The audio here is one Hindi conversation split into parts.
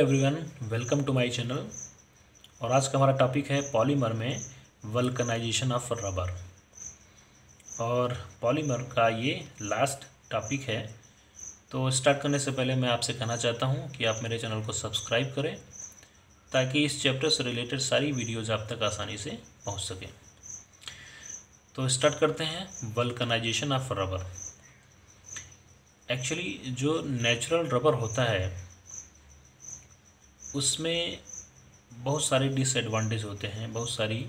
Everyone, welcome to my channel. और आज का हमारा टॉपिक है पॉलीमर में वल्कनाइजेशन ऑफ रबर। और पॉलीमर का ये लास्ट टॉपिक है। तो स्टार्ट करने से पहले मैं आपसे कहना चाहता हूँ कि आप मेरे चैनल को सब्सक्राइब करें ताकि इस चैप्टर से रिलेटेड सारी वीडियोज़ आप तक आसानी से पहुँच सकें। तो स्टार्ट करते हैं वल्कनाइजेशन ऑफ रबर। एक्चुअली जो नेचुरल रबर होता है उसमें बहुत सारे डिसएडवांटेज होते हैं, बहुत सारी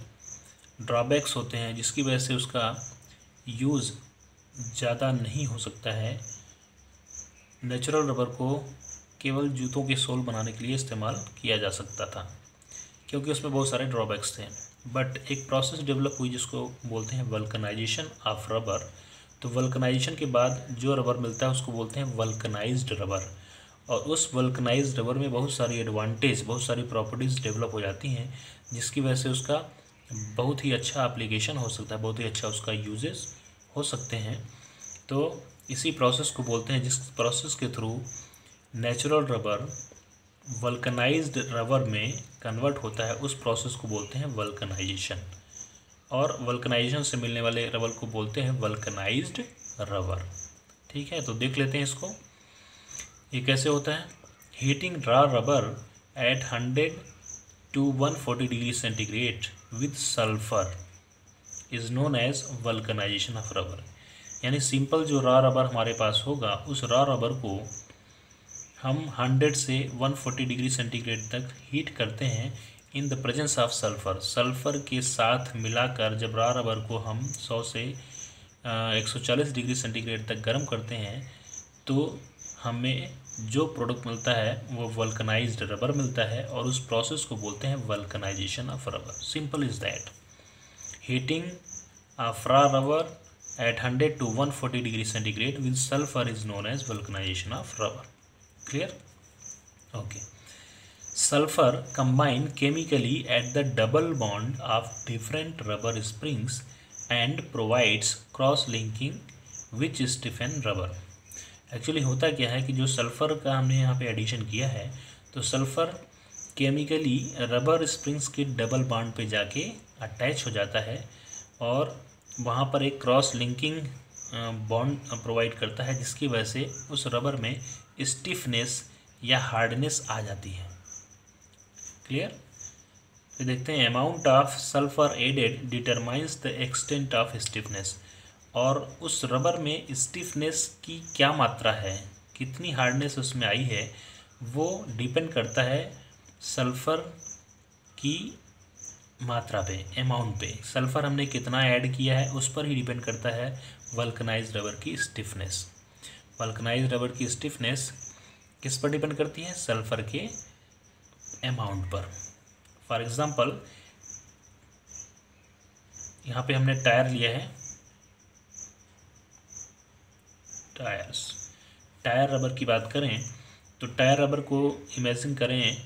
ड्रॉबैक्स होते हैं, जिसकी वजह से उसका यूज़ ज़्यादा नहीं हो सकता है। नेचुरल रबर को केवल जूतों के सोल बनाने के लिए इस्तेमाल किया जा सकता था क्योंकि उसमें बहुत सारे ड्रॉबैक्स थे। बट एक प्रोसेस डेवलप हुई जिसको बोलते हैं वल्कनाइजेशन ऑफ रबर। तो वल्कनाइजेशन के बाद जो रबर मिलता है उसको बोलते हैं वल्कनाइज्ड रबर। और उस वल्कनाइज्ड रबर में बहुत सारी एडवांटेज, बहुत सारी प्रॉपर्टीज़ डेवलप हो जाती हैं, जिसकी वजह से उसका बहुत ही अच्छा एप्लीकेशन हो सकता है, बहुत ही अच्छा उसका यूजेस हो सकते हैं। तो इसी प्रोसेस को बोलते हैं, जिस प्रोसेस के through natural rubber vulcanised rubber में कन्वर्ट होता है, उस प्रोसेस को बोलते हैं वल्कनाइजेशन। और वल्कनाइजेशन से मिलने वाले रबर को बोलते हैं वल्कनाइज्ड रबर। ठीक है, तो देख लेते हैं इसको। ये कैसे होता है। Heating raw rubber at 100 to 140 degree centigrade with sulphur is known as vulcanisation of rubber. यानी सिंपल जो रॉ रबर हमारे पास होगा, उस रॉ रबर को हम 100 से 140 डिग्री सेंटीग्रेड तक हीट करते हैं in the presence of sulphur. Sulphur के साथ मिलाकर जब रॉ रबर को हम 100 से 140 डिग्री सेंटीग्रेड तक गर्म करते हैं तो हमें जो प्रोडक्ट मिलता है वो वल्कनाइज्ड रबर मिलता है। और उस प्रोसेस को बोलते हैं vulcanisation of rubber. Simple is that. Heating of raw rubber at 100 to 140 degree centigrade with sulphur is known as vulcanisation of rubber. Clear? Okay. Sulphur combine chemically at the double bond of different rubber springs and provides cross linking which stiffen rubber. Actually होता क्या है कि जो सल्फ़र का हमने यहाँ पे एडिशन किया है, तो सल्फ़र केमिकली रबर स्प्रिंग्स के डबल बॉन्ड पे जाके अटैच हो जाता है और वहाँ पर एक क्रॉस लिंकिंग बॉन्ड प्रोवाइड करता है, जिसकी वजह से उस रबर में स्टिफनेस या हार्डनेस आ जाती है। क्लियर? तो देखते हैं, amount of sulphur added determines the extent of stiffness. और उस रबर में स्टिफनेस की क्या मात्रा है, कितनी हार्डनेस उसमें आई है, वो डिपेंड करता है सल्फ़र की मात्रा पे, अमाउंट पे। सल्फ़र हमने कितना ऐड किया है उस पर ही डिपेंड करता है वल्कनाइज्ड रबर की स्टिफनेस। वल्कनाइज्ड रबर की स्टिफनेस किस पर डिपेंड करती है? सल्फ़र के अमाउंट पर। फॉर एग्ज़ाम्पल, यहाँ पे हमने टायर लिया है, टायर रबर की बात करें तो टायर रबर को इमेजिन करें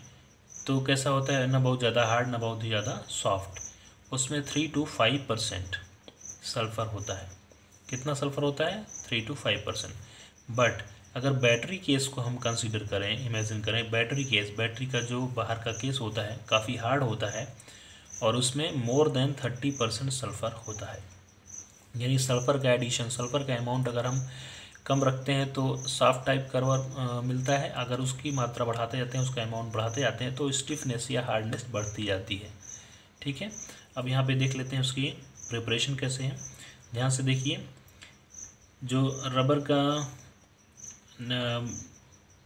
तो कैसा होता है, ना बहुत ज़्यादा हार्ड ना बहुत ही ज़्यादा सॉफ्ट। उसमें 3 to 5% सल्फ़र होता है। कितना सल्फ़र होता है? 3 to 5%। बट अगर बैटरी केस को हम कंसीडर करें, इमेजिन करें बैटरी केस, बैटरी का जो बाहर का केस होता है काफ़ी हार्ड होता है और उसमें मोर देन 30% सल्फ़र होता है। यानी सल्फ़र का एडिशन, सल्फ़र का अमाउंट अगर हम कम रखते हैं तो सॉफ्ट टाइप का रबर मिलता है। अगर उसकी मात्रा बढ़ाते जाते हैं, उसका अमाउंट बढ़ाते जाते हैं तो स्टिफनेस या हार्डनेस बढ़ती जाती है। ठीक है, अब यहाँ पे देख लेते हैं उसकी प्रिपरेशन कैसे है। ध्यान से देखिए, जो रबर का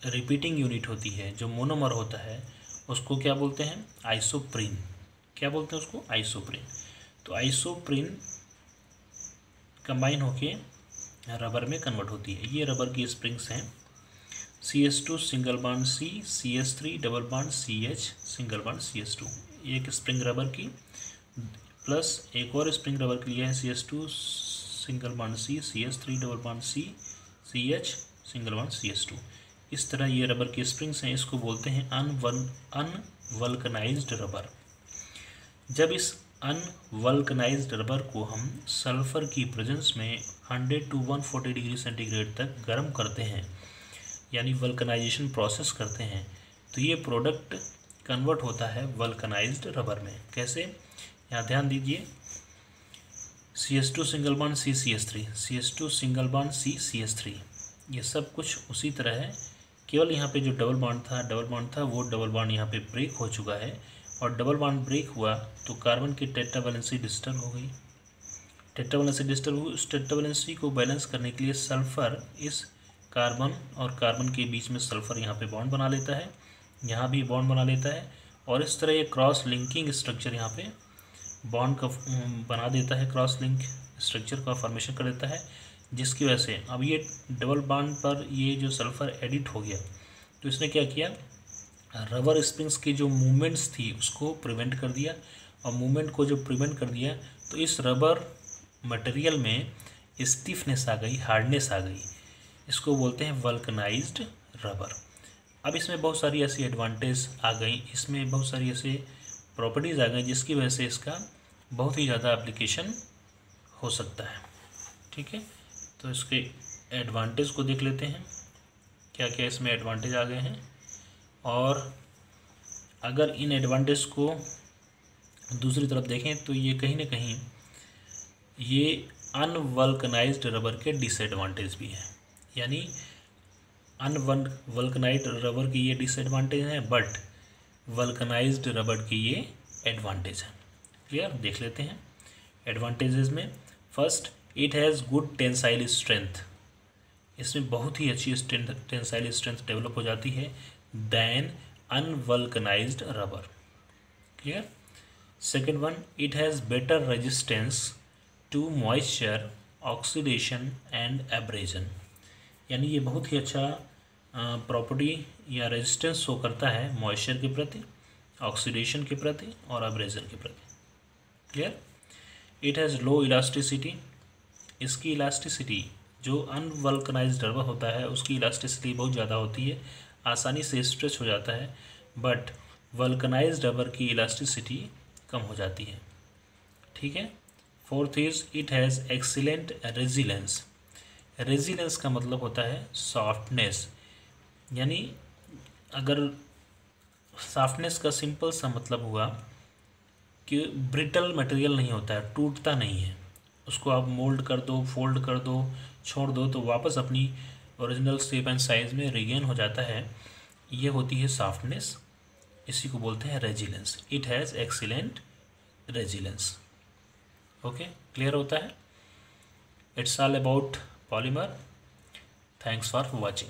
रिपीटिंग यूनिट होती है, जो मोनोमर होता है, उसको क्या बोलते हैं? आइसोप्रीन। क्या बोलते हैं उसको? आइसोप्रीन। तो आइसोप्रीन कंबाइन होके रबर में कन्वर्ट होती है। ये रबर की स्प्रिंग्स हैं। CH2 single bond C, CH3 double bond CH single bond CH2। एक स्प्रिंग रबर की प्लस एक और स्प्रिंग रबर के लिए है CH2 single bond C, CH3 double bond C, CH single bond CH2। इस तरह ये रबर की स्प्रिंग्स हैं। इसको बोलते हैं अनवल्कनाइज्ड रबर। जब इस अनवल्कनाइज्ड रबर को हम सल्फ़र की प्रेजेंस में 100 to 140 डिग्री सेंटीग्रेड तक गर्म करते हैं, यानी वल्कनाइजेशन प्रोसेस करते हैं, तो ये प्रोडक्ट कन्वर्ट होता है वल्कनाइज्ड रबर में। कैसे, यहाँ ध्यान दीजिए, CH2 single bond CCH3, CH2 single bond CCH3, ये सब कुछ उसी तरह है, केवल यहाँ पे जो डबल बॉन्ड था वो डबल बॉन्ड यहाँ पे ब्रेक हो चुका है, और डबल बॉन्ड ब्रेक हुआ तो कार्बन की टेट्रा वैलेंसी डिस्टर्ब हो गई। टेट्रा वैलेंसी डिस्टर्ब हुई, उस टेट्रा वैलेंसी को बैलेंस करने के लिए सल्फ़र इस कार्बन और कार्बन के बीच में सल्फ़र यहाँ पे बॉन्ड बना लेता है, यहाँ भी बॉन्ड बना लेता है, और इस तरह ये क्रॉस लिंकिंग स्ट्रक्चर यहाँ पे बॉन्ड का बना देता है, क्रॉस लिंक स्ट्रक्चर का फॉर्मेशन कर देता है, जिसकी वजह से अब ये डबल बॉन्ड पर ये जो सल्फ़र एडिट हो गया तो इसने क्या किया, रबर स्प्रिंग्स की जो मूवमेंट्स थी उसको प्रिवेंट कर दिया, और मूवमेंट को जो प्रिवेंट कर दिया तो इस रबर मटेरियल में स्टिफनेस आ गई, हार्डनेस आ गई, इसको बोलते हैं वल्कनाइज्ड रबर। अब इसमें बहुत सारी ऐसी एडवांटेज आ गई, इसमें बहुत सारी ऐसे प्रॉपर्टीज़ आ गई जिसकी वजह से इसका बहुत ही ज़्यादा एप्लीकेशन हो सकता है। ठीक है, तो इसके एडवांटेज को देख लेते हैं, क्या क्या इसमें एडवांटेज आ गए हैं, और अगर इन एडवांटेज को दूसरी तरफ देखें तो ये कहीं ना कहीं ये अनवल्कनाइज्ड रबर के डिसएडवांटेज भी हैं, यानी अनवल्कनाइज्ड रबर की ये डिसएडवांटेज है, बट वल्कनाइज्ड रबर की ये एडवांटेज है। क्लियर, देख लेते हैं एडवांटेजेस में। First, it has good tensile strength, इसमें बहुत ही अच्छी टेंसाइल स्ट्रेंथ डेवलप हो जाती है than unvulcanised rubber. Clear. Second one, it has better resistance to moisture, oxidation and abrasion, यानी ये बहुत ही अच्छा प्रॉपर्टी या रेजिस्टेंस शो करता है मॉइस्चर के प्रति, ऑक्सीडेशन के प्रति और एब्रेजन के प्रति। Clear. It has low elasticity, इसकी इलास्टिसिटी जो अनवल्कनाइज्ड रबर होता है उसकी इलास्टिसिटी बहुत ज़्यादा होती है, आसानी से स्ट्रेच हो जाता है, बट वल्कनाइज्ड रबर की इलास्टिसिटी कम हो जाती है। ठीक है। Fourth is it has excellent resilience, resilience का मतलब होता है सॉफ्टनेस, यानी अगर सॉफ्टनेस का सिंपल सा मतलब हुआ कि ब्रिटल मटेरियल नहीं होता है, टूटता नहीं है, उसको आप मोल्ड कर दो, फोल्ड कर दो, छोड़ दो तो वापस अपनी ओरिजिनल शेप एंड साइज में रिगेन हो जाता है, ये होती है सॉफ्टनेस, इसी को बोलते हैं resilience. It has excellent resilience. Okay, clear होता है। It's all about polymer. Thanks for watching.